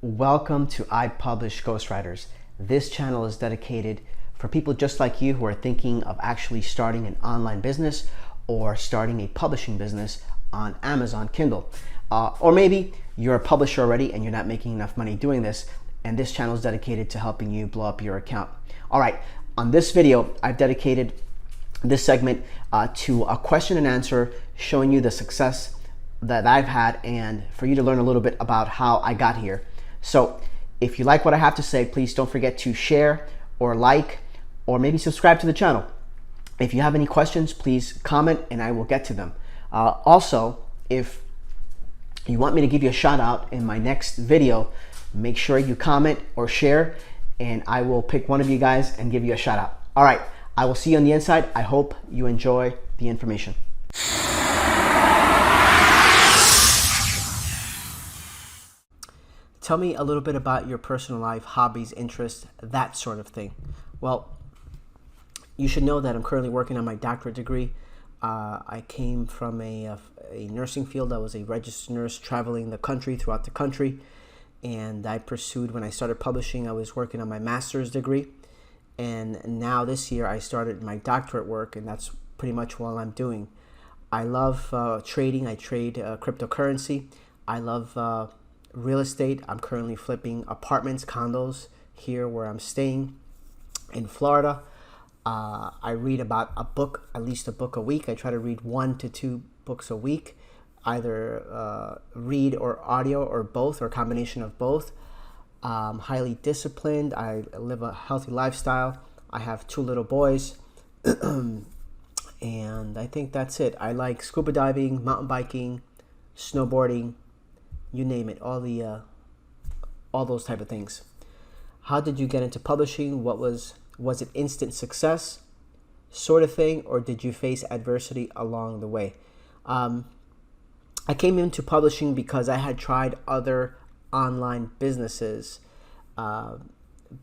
Welcome to I Publish Ghostwriters. This channel is dedicated for people just like you who are thinking of actually starting an online business or starting a publishing business on Amazon Kindle. Or maybe you're a publisher already and you're not making enough money doing this, and this channel is dedicated to helping you blow up your account. All right, on this video, I've dedicated this segment to a question and answer showing you the success that I've had and for you to learn a little bit about how I got here. So if you like what I have to say, please don't forget to share or like or maybe subscribe to the channel. If you have any questions, please comment and I will get to them. Also, if you want me to give you a shout out in my next video, make sure you comment or share and I will pick one of you guys and give you a shout out. All right, I will see you on the inside. I hope you enjoy the information. Tell me a little bit about your personal life, hobbies, interests, that sort of thing. Well, you should know that I'm currently working on my doctorate degree. I came from a nursing field. I was a registered nurse traveling throughout the country. And I pursued, when I started publishing, I was working on my master's degree. And now this year I started my doctorate work, and that's pretty much what I'm doing. I love trading. I trade cryptocurrency. I love real estate. I'm currently flipping apartments, condos here where I'm staying in Florida. I read about at least a book a week. I try to read 1 to 2 books a week, either read or audio or both or a combination of both. I'm highly disciplined. I live a healthy lifestyle. I have 2 little boys. And I think that's it. I like scuba diving, mountain biking, snowboarding, you name it, all those type of things. How did you get into publishing? Was it instant success sort of thing, or did you face adversity along the way? I came into publishing because I had tried other online businesses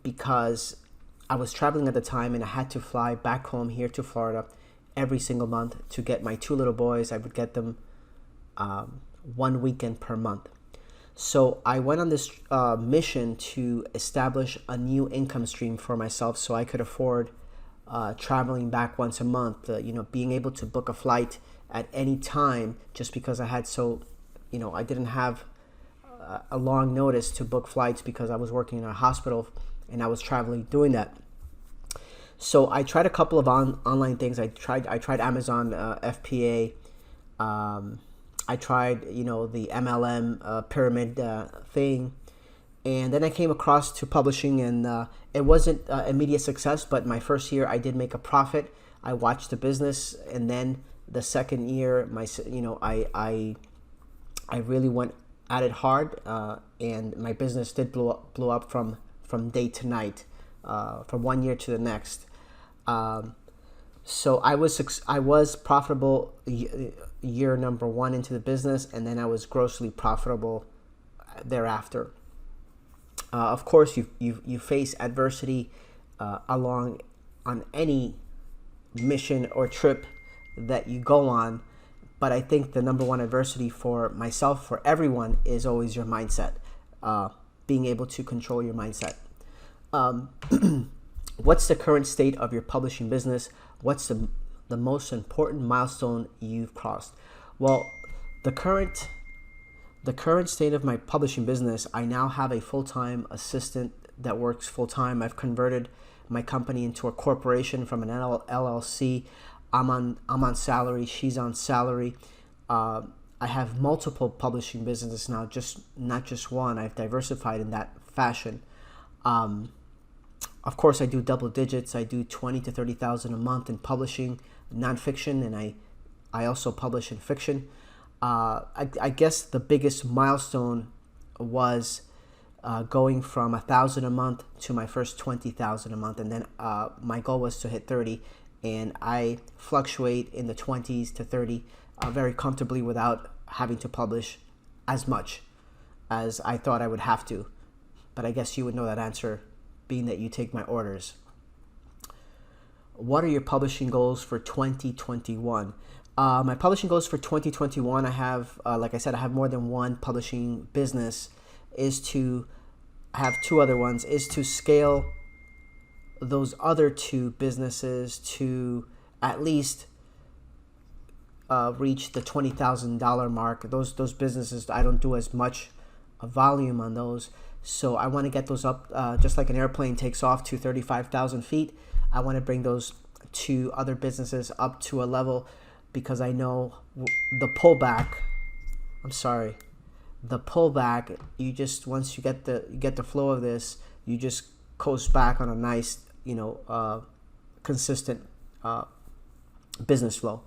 because I was traveling at the time and I had to fly back home here to Florida every single month to get my 2 little boys. I would get them 1 weekend per month. So I went on this mission to establish a new income stream for myself so I could afford traveling back once a month, being able to book a flight at any time, just because I had I didn't have a long notice to book flights because I was working in a hospital and I was traveling doing that. So I tried a couple of online things. I tried Amazon FBA. I tried, the MLM pyramid thing, and then I came across to publishing, and it wasn't immediate success. But my first year, I did make a profit. I watched the business, and then the second year, I really went at it hard, and my business did blow up from day to night, from one year to the next. So I was profitable year number 1 into the business, and then I was grossly profitable thereafter. Of course, you face adversity on any mission or trip that you go on, but I think the number 1 adversity for myself, for everyone, is always your mindset. Being able to control your mindset. What's the current state of your publishing business? What's the most important milestone you've crossed? Well, the current state of my publishing business, I now have a full-time assistant that works full-time. I've converted my company into a corporation from an LLC. I'm on salary. She's on salary. I have multiple publishing businesses now, not just one. I've diversified in that fashion. Of course, I do double digits. I do 20 to 30,000 a month in publishing nonfiction, and I also publish in fiction. I guess the biggest milestone was going from 1,000 a month to my first 20,000 a month, and then my goal was to hit 30, and I fluctuate in the 20s to 30 very comfortably without having to publish as much as I thought I would have to. But I guess you would know that answer, being that you take my orders. What are your publishing goals for 2021? My publishing goals for 2021, I have, like I said, I have more than one publishing business, is to I have two other ones, is to scale those other two businesses to at least reach the $20,000 mark. Those businesses, I don't do as much volume on those, so I want to get those up, just like an airplane takes off to 35,000 feet. I want to bring those two other businesses up to a level, because I know the pullback. You just, once you get the flow of this, you just coast back on a nice, consistent business flow.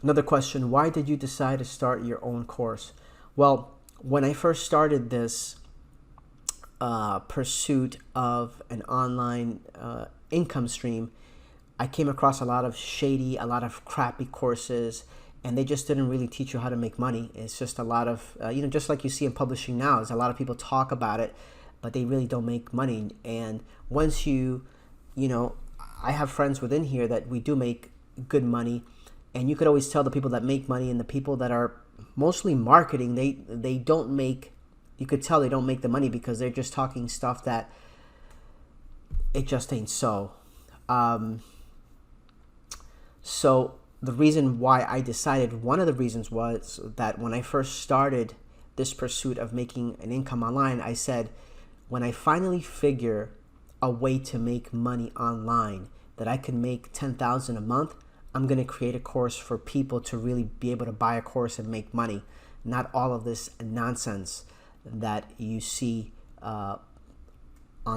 Another question: why did you decide to start your own course? Well, when I first started this pursuit of an online income stream, I came across a lot of crappy courses, and they just didn't really teach you how to make money. It's just a lot of, just like you see in publishing now, is a lot of people talk about it, but they really don't make money. And once I have friends within here that we do make good money, and you could always tell the people that make money and the people that are mostly marketing, they don't make, you could tell they don't make the money, because they're just talking stuff that it just ain't so. So the reason why I decided, one of the reasons was that when I first started this pursuit of making an income online, I said, when I finally figure a way to make money online that I can make $10,000 a month, I'm going to create a course for people to really be able to buy a course and make money. Not all of this nonsense that you see on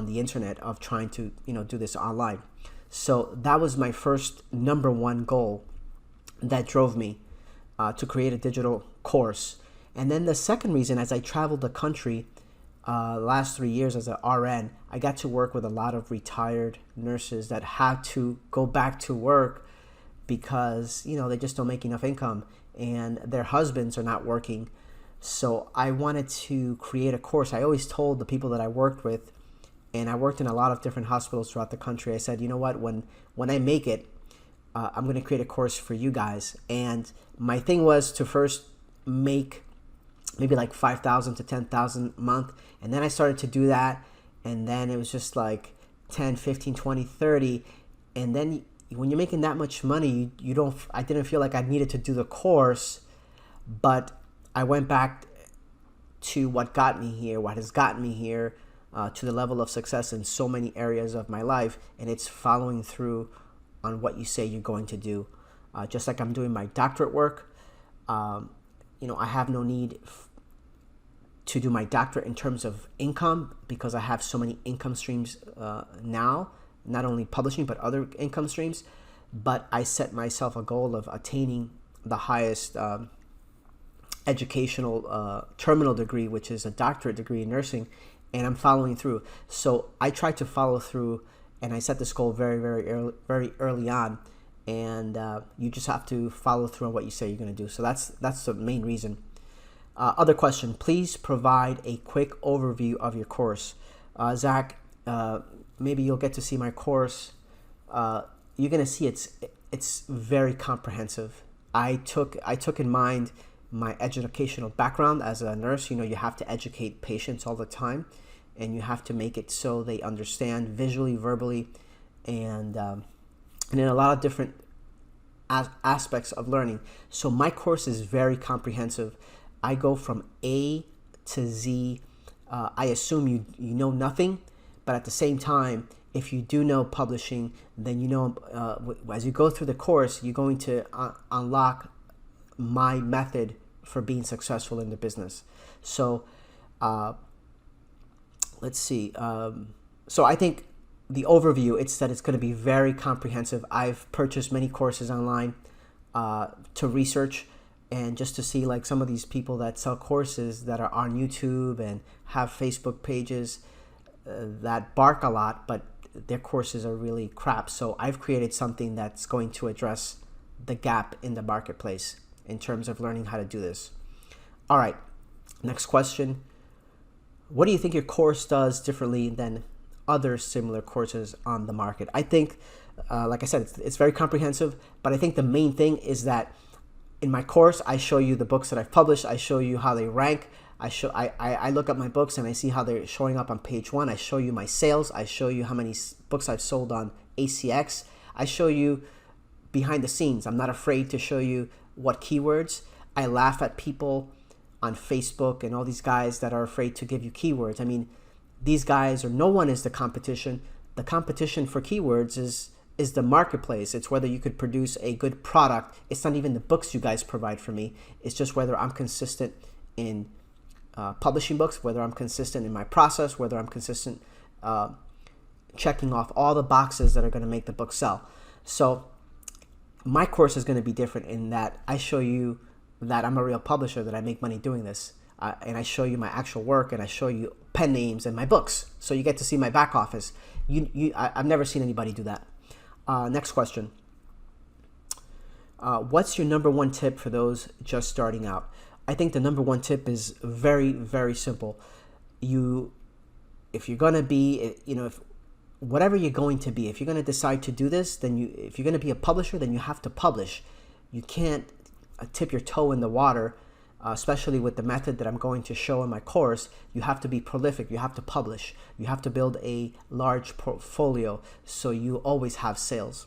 the internet of trying to do this online. So that was my first number one goal that drove me to create a digital course. And then the second reason, as I traveled the country last 3 years as an RN, I got to work with a lot of retired nurses that had to go back to work because they just don't make enough income and their husbands are not working. So I wanted to create a course. I always told the people that I worked with, and I worked in a lot of different hospitals throughout the country, I said, you know what, when I make it, I'm going to create a course for you guys. And my thing was to first make maybe like $5,000 to $10,000 a month. And then I started to do that. And then it was just like 10, 15, 20, 30. And then when you're making that much money, I didn't feel like I needed to do the course, but I went back to what has gotten me here, to the level of success in so many areas of my life. And it's following through on what you say you're going to do. Just like I'm doing my doctorate work, I have no need to do my doctorate in terms of income, because I have so many income streams now, not only publishing, but other income streams. But I set myself a goal of attaining the highest educational terminal degree, which is a doctorate degree in nursing, and I'm following through. So I try to follow through, and I set this goal very, very early on. And you just have to follow through on what you say you're going to do. So that's the main reason. Other question: please provide a quick overview of your course. Zach, maybe you'll get to see my course. You're going to see it's very comprehensive. I took in mind my educational background as a nurse. You have to educate patients all the time, and you have to make it so they understand visually, verbally, and in a lot of different aspects of learning. So my course is very comprehensive. I go from A to Z. I assume you know nothing, but at the same time, if you do know publishing, then as you go through the course, you're going to unlock my method for being successful in the business. So let's see. So I think the overview, it's going to be very comprehensive. I've purchased many courses online to research and just to see like some of these people that sell courses that are on YouTube and have Facebook pages that bark a lot, but their courses are really crap. So I've created something that's going to address the gap in the marketplace in terms of learning how to do this. All right, next question. What do you think your course does differently than other similar courses on the market? I think, like I said, it's very comprehensive, but I think the main thing is that in my course, I show you the books that I've published. I show you how they rank. I look at my books and I see how they're showing up on page 1. I show you my sales. I show you how many books I've sold on ACX. I show you behind the scenes. I'm not afraid to show you what keywords. I laugh at people on Facebook and all these guys that are afraid to give you keywords. I mean, these guys, or no one is the competition. The competition for keywords is the marketplace. It's whether you could produce a good product. It's not even the books you guys provide for me. It's just whether I'm consistent in publishing books, whether I'm consistent in my process, whether I'm consistent checking off all the boxes that are going to make the book sell. So my course is going to be different in that I show you that I'm a real publisher, that I make money doing this. And I show you my actual work, and I show you pen names and my books. So you get to see my back office. I've never seen anybody do that. Next question. What's your number one tip for those just starting out? I think the number one tip is very, very simple. If you're going to be, whatever you're going to be, if you're going to decide to do this, if you're going to be a publisher, then you have to publish. You can't tip your toe in the water, especially with the method that I'm going to show in my course. You have to be prolific. You have to publish. You have to build a large portfolio so you always have sales.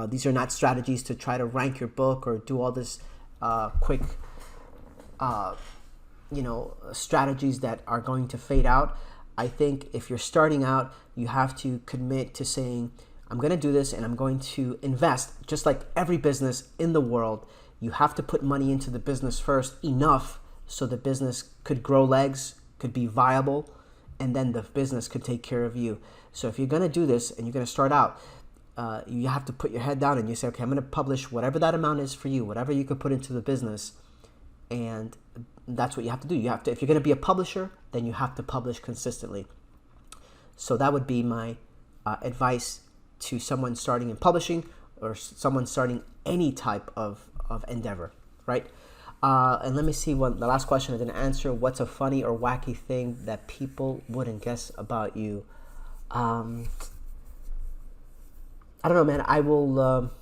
These are not strategies to try to rank your book or do all this quick, strategies that are going to fade out. I think if you're starting out, you have to commit to saying, I'm going to do this and I'm going to invest. Just like every business in the world, you have to put money into the business first, enough so the business could grow legs, could be viable, and then the business could take care of you. So if you're going to do this and you're going to start out, you have to put your head down and you say, okay, I'm going to publish whatever that amount is for you, whatever you could put into the business. And that's what you have to do. If you're going to be a publisher, then you have to publish consistently. So that would be my advice to someone starting in publishing or someone starting any type of endeavor, right? And let me see the last question I didn't answer. What's a funny or wacky thing that people wouldn't guess about you? I don't know, man. I will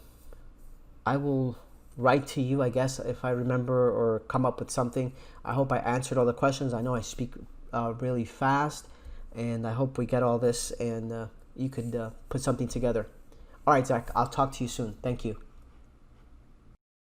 write to you, I guess, if I remember or come up with something. I hope I answered all the questions. I know I speak really fast, and I hope we get all this and you could put something together. All right, Zach, I'll talk to you soon. Thank you.